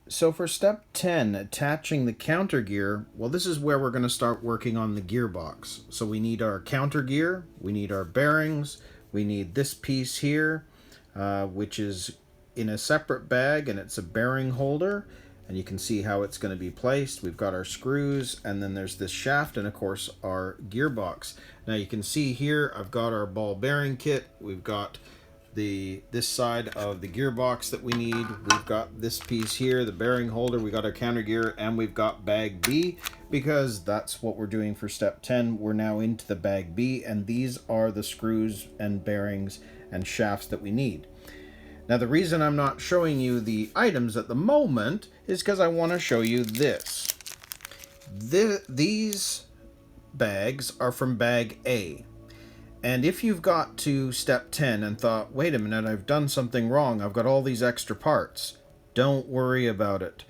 So for step 10, attaching the counter gear, well, this is where we're going to start working on the gearbox. So we need our counter gear, we need our bearings, we need this piece here, which is in a separate bag, and it's a bearing holder. And you can see how it's going to be placed. We've got our screws, and then there's this shaft, and of course our gearbox. Now you can see here I've got our ball bearing kit. We've got this side of the gearbox that we need. We've got this piece here, the bearing holder. We got our counter gear, and we've got bag B, because that's what we're doing for step 10. We're now into the bag B, and these are the screws and bearings and shafts that we need. Now the reason I'm not showing you the items at the moment is because I want to show you this. These bags are from bag A. And if you've got to step 10 and thought, wait a minute, I've done something wrong, I've got all these extra parts, don't worry about it.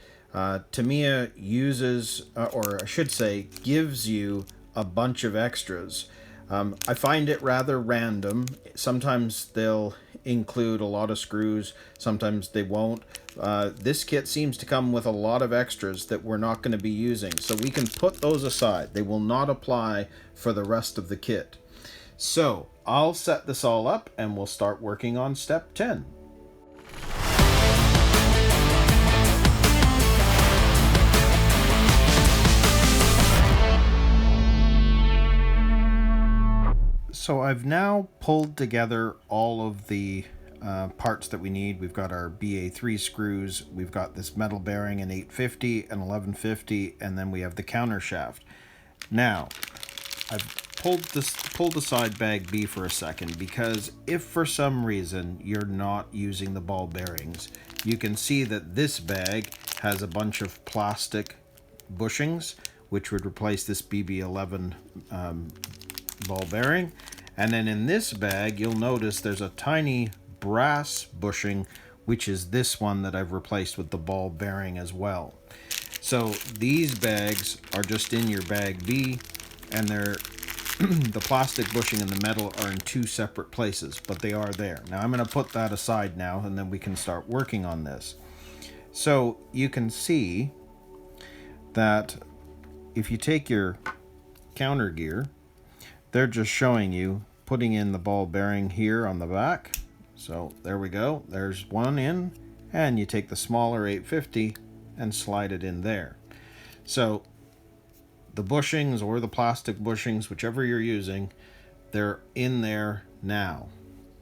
Tamiya uses, or I should say, gives you a bunch of extras. I find it rather random. Sometimes they'll include a lot of screws, sometimes they won't. This kit seems to come with a lot of extras that we're not going to be using, so we can put those aside. They will not apply for the rest of the kit. So I'll set this all up and we'll start working on step 10. So I've now pulled together all of the parts that we need. We've got our BA3 screws, we've got this metal bearing in 850 and 1150, and then we have the counter shaft. Now, I've pulled aside bag B for a second, because if for some reason you're not using the ball bearings, you can see that this bag has a bunch of plastic bushings, which would replace this BB11 ball bearing. And then in this bag, you'll notice there's a tiny brass bushing, which is this one that I've replaced with the ball bearing as well. So these bags are just in your bag B, and they're the plastic bushing and the metal are in two separate places, but they are there. Now I'm going to put that aside now, and then we can start working on this. So you can see that if you take your counter gear, they're just showing you putting in the ball bearing here on the back. So there we go, there's one in, and you take the smaller 850 and slide it in there. So the bushings or the plastic bushings, whichever you're using, they're in there now.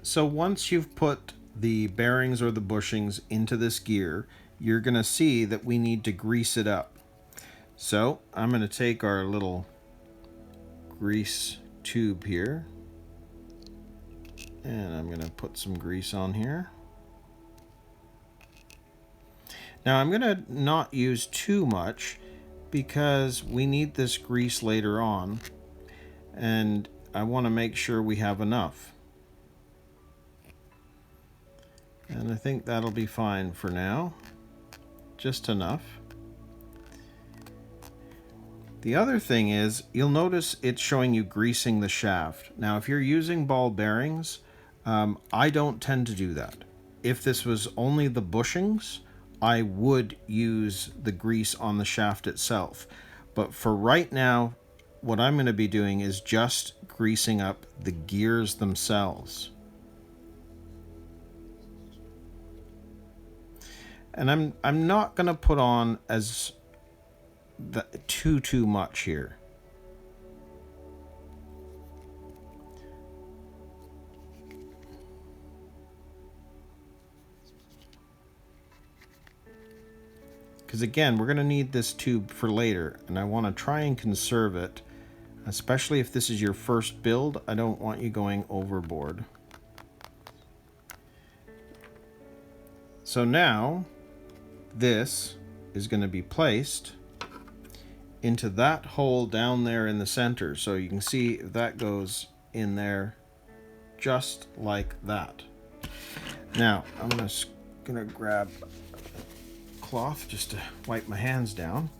So once you've put the bearings or the bushings into this gear, you're going to see that we need to grease it up. So I'm going to take our little grease tube here, and I'm going to put some grease on here. Now I'm going to not use too much, because we need this grease later on, and I want to make sure we have enough. And I think that'll be fine for now, just enough. The other thing is, you'll notice it's showing you greasing the shaft. Now if you're using ball bearings, I don't tend to do that. If this was only the bushings, I would use the grease on the shaft itself. But for right now, what I'm going to be doing is just greasing up the gears themselves. And I'm not going to put on as too much here. Because again, we're going to need this tube for later, and I want to try and conserve it, especially if this is your first build. I don't want you going overboard. So now this is going to be placed into that hole down there in the center. So you can see that goes in there just like that. Now I'm just going to grab cloth just to wipe my hands down.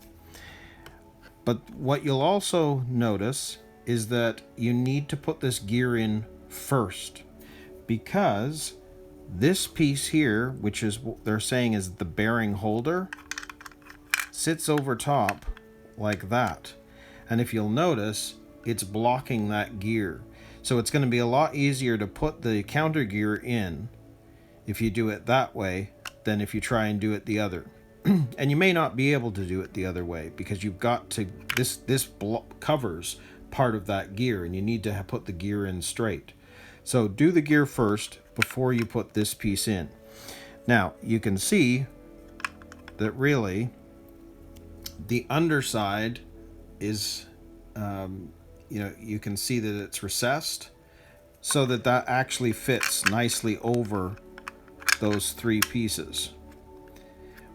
But what you'll also notice is that you need to put this gear in first, because this piece here, which is what they're saying is the bearing holder, sits over top like that. And if you'll notice, it's blocking that gear. So it's going to be a lot easier to put the counter gear in if you do it that way than if you try and do it the other. And you may not be able to do it the other way because you've got to, this covers part of that gear and you need to put the gear in straight. So do the gear first before you put this piece in. Now you can see that really the underside is, you can see that it's recessed so that that actually fits nicely over those three pieces,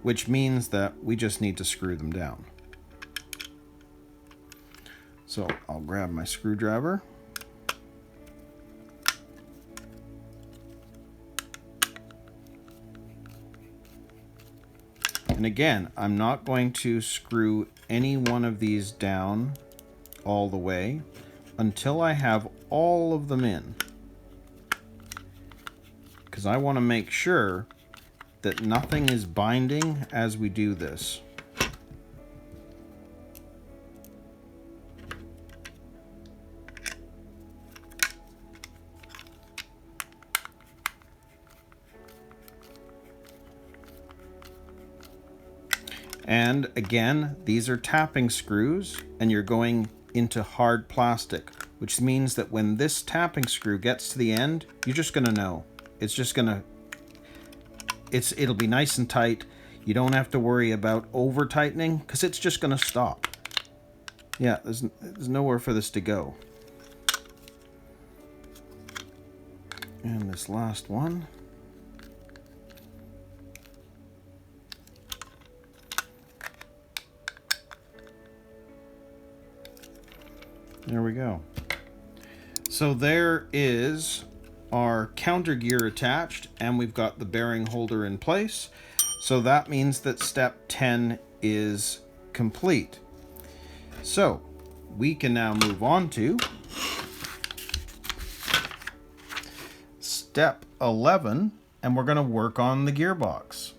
which means that we just need to screw them down. So I'll grab my screwdriver. And again, I'm not going to screw any one of these down all the way until I have all of them in, because I want to make sure that nothing is binding as we do this. And again, these are tapping screws and you're going into hard plastic, which means that when this tapping screw gets to the end, you're just going to know. It's just going to, it'll be nice and tight. You don't have to worry about over tightening because it's just going to stop. Yeah, there's nowhere for this to go. And this last one. There we go. So there is our counter gear attached, and we've got the bearing holder in place. So that means that step 10 is complete. So we can now move on to step 11, and we're going to work on the gearbox.